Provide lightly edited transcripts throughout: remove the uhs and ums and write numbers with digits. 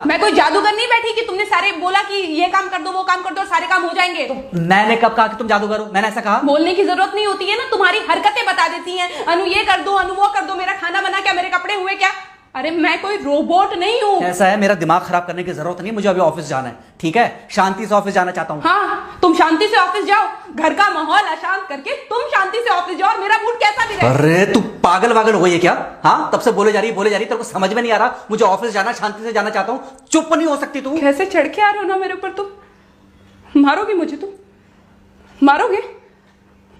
मैं कोई जादूगर नहीं बैठी कि तुमने सारे बोला कि ये काम कर दो वो काम कर दो और सारे काम हो जाएंगे। मैंने कब कहा कि तुम जादूगर हो? मैंने ऐसा कहा? बोलने की जरूरत नहीं होती है ना, तुम्हारी हरकतें बता देती हैं। अनु ये कर दो, अनु वो कर दो, मेरा खाना बना क्या, मेरे कपड़े हुए क्या। अरे मैं कोई रोबोट नहीं हूँ। ऐसा है, मेरा दिमाग खराब करने की जरूरत नहीं, मुझे अभी ऑफिस जाना है। ठीक है, शांति से ऑफिस जाना चाहता हूँ। हाँ, तुम शांति से ऑफिस जाओ, घर का माहौल अशांत करके तुम शांति से ऑफिस जाओ और मेरा मूड कैसा भी रहे। अरे तू पागल वागल हो गई है क्या? हाँ, तब से बोले जा रही तेरे को समझ में नहीं आ रहा? मुझे ऑफिस जाना, शांति से जाना चाहता हूँ। चुप नहीं हो सकती तू? कैसे चढ़ के आ रहे हो ना मेरे ऊपर तुम। मारोगे मुझे? तुम मारोगे?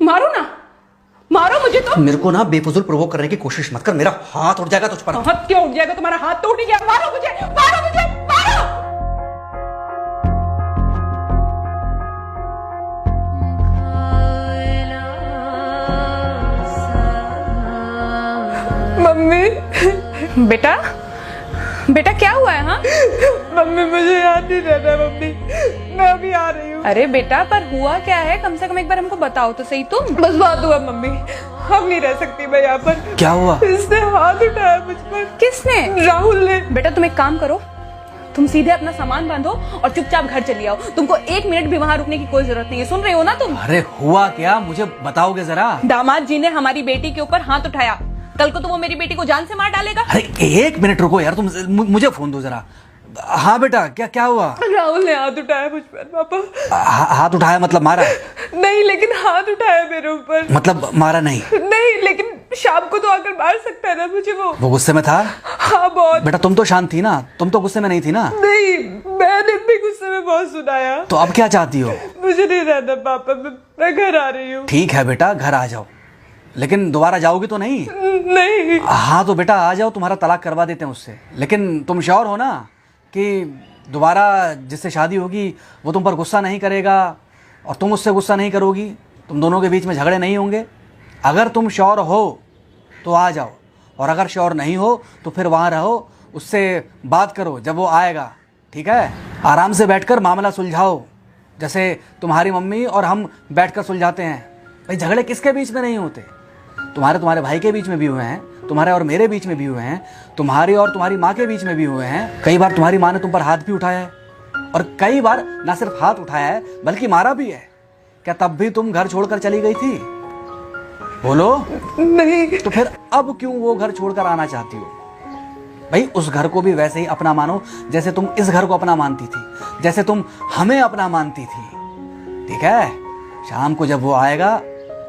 मारो ना, मारो मुझे। तो मेरे को ना बेफजूल प्रोवोक करने की कोशिश मत कर, मेरा हाथ उठ जाएगा तुझ पर। हाथ क्यों उठ जाएगा? तुम्हारा हाथ तो उठ गया। मारो मुझे, मारो मुझे, मारो। मम्मी। बेटा, बेटा क्या हुआ है? हाँ मम्मी मुझे याद नहीं रहता मम्मी, मैं अभी आ रही हूँ। अरे बेटा, पर हुआ क्या है? कम से कम एक बार हमको बताओ तो सही। तुम बस बात हुआ मम्मी, हम नहीं रह सकती मैं यहाँ पर। क्या हुआ? इसने हाथ उठाया मुझ पर। किसने? राहुल ने। बेटा तुम एक काम करो, तुम सीधे अपना सामान बांधो और चुपचाप घर चली आओ। तुमको एक मिनट भी वहाँ रुकने की कोई जरूरत नहीं है। सुन रहे हो ना तुम? अरे हुआ क्या, मुझे बताओगे जरा? दामाद जी ने हमारी बेटी के ऊपर हाथ उठाया। कल को तो वो मेरी बेटी को जान से मार डालेगा। अरे एक मिनट रुको यार, तुम मुझे फोन दो जरा। हाँ बेटा, क्या हुआ? राहुल ने हाथ उठाया मुझ पर पापा। हाथ उठाया मतलब मारा? नहीं, लेकिन हाथ उठाया मेरे ऊपर। मतलब मारा नहीं? नहीं, लेकिन शाम को तो आकर मार सकता है ना मुझे वो गुस्से में था? हाँ बहुत। बेटा तुम तो शांत थी ना, तुम तो गुस्से में नहीं थी ना? नहीं, मैंने भी गुस्से में बहुत सुनाया। तो अब क्या चाहती हो? मुझे नहीं रहना पापा, मैं घर आ रही हूँ। ठीक है बेटा, घर आ जाओ, लेकिन दोबारा जाओगी तो नहीं? नहीं। हाँ तो बेटा आ जाओ, तुम्हारा तलाक करवा देते हैं उससे। लेकिन तुम श्योर हो ना कि दोबारा जिससे शादी होगी वो तुम पर गुस्सा नहीं करेगा और तुम उससे गुस्सा नहीं करोगी, तुम दोनों के बीच में झगड़े नहीं होंगे? अगर तुम श्योर हो तो आ जाओ, और अगर श्योर नहीं हो तो फिर वहाँ रहो, उससे बात करो जब वो आएगा। ठीक है, आराम से बैठकर मामला सुलझाओ, जैसे तुम्हारी मम्मी और हम बैठकर सुलझाते हैं। भाई झगड़े किसके बीच में नहीं होते? तुम्हारे भाई के बीच में भी हुए हैं, तुम्हारे और मेरे बीच में भी हुए हैं, तुम्हारी और तुम्हारी माँ के बीच में भी हुए हैं। कई बार तुम्हारी माँ ने तुम पर हाथ भी उठाया है, और कई बार ना सिर्फ हाथ उठाया है बल्कि मारा भी है। क्या तब भी तुम घर छोड़कर चली गई थी? बोलो। नहीं। तो फिर अब क्यों वो घर छोड़कर आना चाहती हो? भाई उस घर को भी वैसे ही अपना मानो जैसे तुम इस घर को अपना मानती थी, जैसे तुम हमें अपना मानती थी। ठीक है, शाम को जब वो आएगा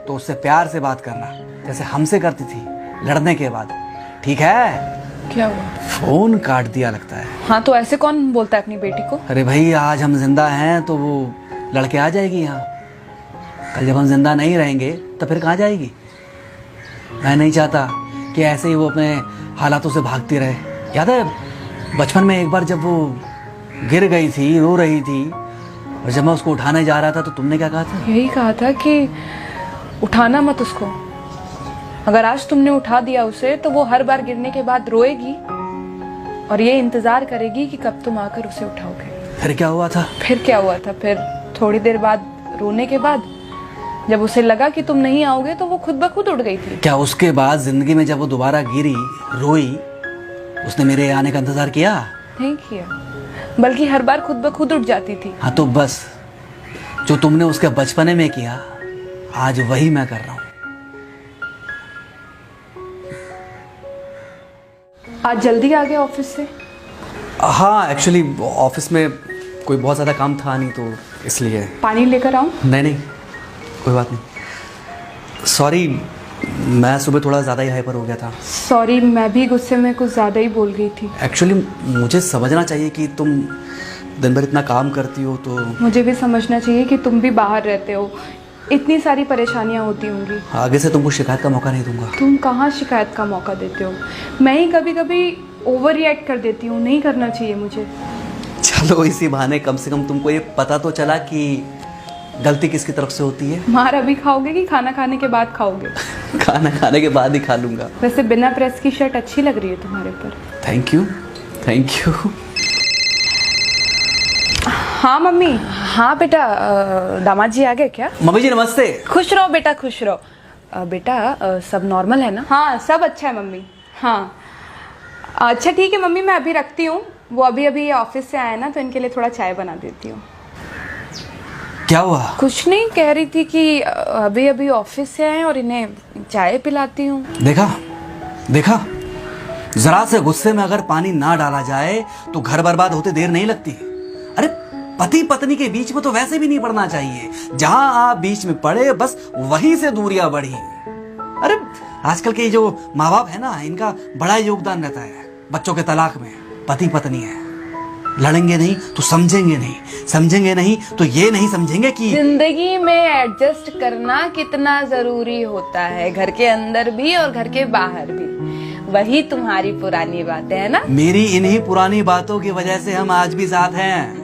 तो उससे प्यार से बात करना, जैसे हमसे करती थी लड़ने के बाद। ठीक है? क्या हुआ? फोन काट दिया लगता है। हाँ तो ऐसे कौन बोलता है अपनी बेटी को? अरे भाई आज हम जिंदा हैं तो वो लड़के आ जाएगी यहाँ, कल जब हम जिंदा नहीं रहेंगे तो फिर कहाँ जाएगी? मैं नहीं चाहता कि ऐसे ही वो अपने हालातों से भागती रहे। याद है बचपन में एक बार जब वो गिर गई थी, रो रही थी, और जब मैं उसको उठाने जा रहा था तो तुमने क्या कहा था? यही कहा था कि उठाना मत उसको। अगर आज तुमने उठा दिया उसे तो वो हर बार गिरने के बाद रोएगी और ये इंतजार करेगी कि कब तुम आकर उसे उठाओगे। फिर क्या हुआ था? फिर क्या हुआ था? फिर थोड़ी देर बाद रोने के बाद जब उसे लगा कि तुम नहीं आओगे तो वो खुद ब खुद उठ गई थी। क्या उसके बाद जिंदगी में जब वो दोबारा गिरी, रोई, उसने मेरे आने का इंतजार किया? नहीं किया, बल्कि हर बार खुद ब खुद उठ जाती थी। हाँ तो बस जो तुमने उसके बचपने में किया आज वही मैं कर रहा हूँ। आज जल्दी आ गए ऑफिस से? हाँ एक्चुअली ऑफिस में कोई बहुत ज़्यादा काम था नहीं तो इसलिए। पानी लेकर आऊं? नहीं कोई बात नहीं, सॉरी मैं सुबह थोड़ा ज़्यादा ही हाइपर हो गया था। सॉरी, मैं भी गुस्से में कुछ ज़्यादा ही बोल गई थी। एक्चुअली मुझे समझना चाहिए कि तुम दिन भर इतना काम करती हो तो मुझे भी समझना चाहिए कि तुम भी बाहर रहते हो, इतनी सारी परेशानियां होती होंगी। आगे से तुमको शिकायत का मौका नहीं दूंगा। तुम कहाँ शिकायत का मौका देते हो? मैं ही कभी कभी ओवर रिएक्ट कर देती हूँ, नहीं करना चाहिए मुझे। चलो इसी बहाने कम से कम तुमको ये पता तो चला कि गलती किसकी तरफ से होती है। मार अभी खाओगे कि खाना खाने के बाद खाओगे? खाना खाने के बाद ही खा लूंगा। वैसे बिना प्रेस की शर्ट अच्छी लग रही है तुम्हारे पर। Thank you. हाँ मम्मी। हाँ बेटा, दामाद जी आ गए क्या? मम्मी जी नमस्ते। खुश रहो बेटा, खुश रहो। बेटा सब नॉर्मल है ना? हाँ सब अच्छा है मम्मी। हाँ अच्छा ठीक है मम्मी, मैं अभी रखती हूँ, वो अभी अभी ऑफिस से आए ना, तो इनके लिए थोड़ा चाय बना देती हूँ। क्या हुआ? कुछ नहीं, कह रही थी कि अभी अभी ऑफिस से आए और इन्हें चाय पिलाती हूँ। देखा देखा, जरा से गुस्से में अगर पानी ना डाला जाए तो घर बर्बाद होते देर नहीं लगती। अरे पति पत्नी के बीच में तो वैसे भी नहीं पड़ना चाहिए, जहां आप बीच में पड़े बस वहीं से दूरियां बढ़ी। अरे आजकल के जो माँ बाप है ना, इनका बड़ा योगदान रहता है बच्चों के तलाक में। पति पत्नी है, लड़ेंगे नहीं तो समझेंगे नहीं, समझेंगे नहीं तो ये नहीं समझेंगे कि जिंदगी में एडजस्ट करना कितना जरूरी होता है, घर के अंदर भी और घर के बाहर भी। वही तुम्हारी पुरानी बातें है ना। मेरी इन्हीं पुरानी बातों की वजह से हम आज भी साथ हैं।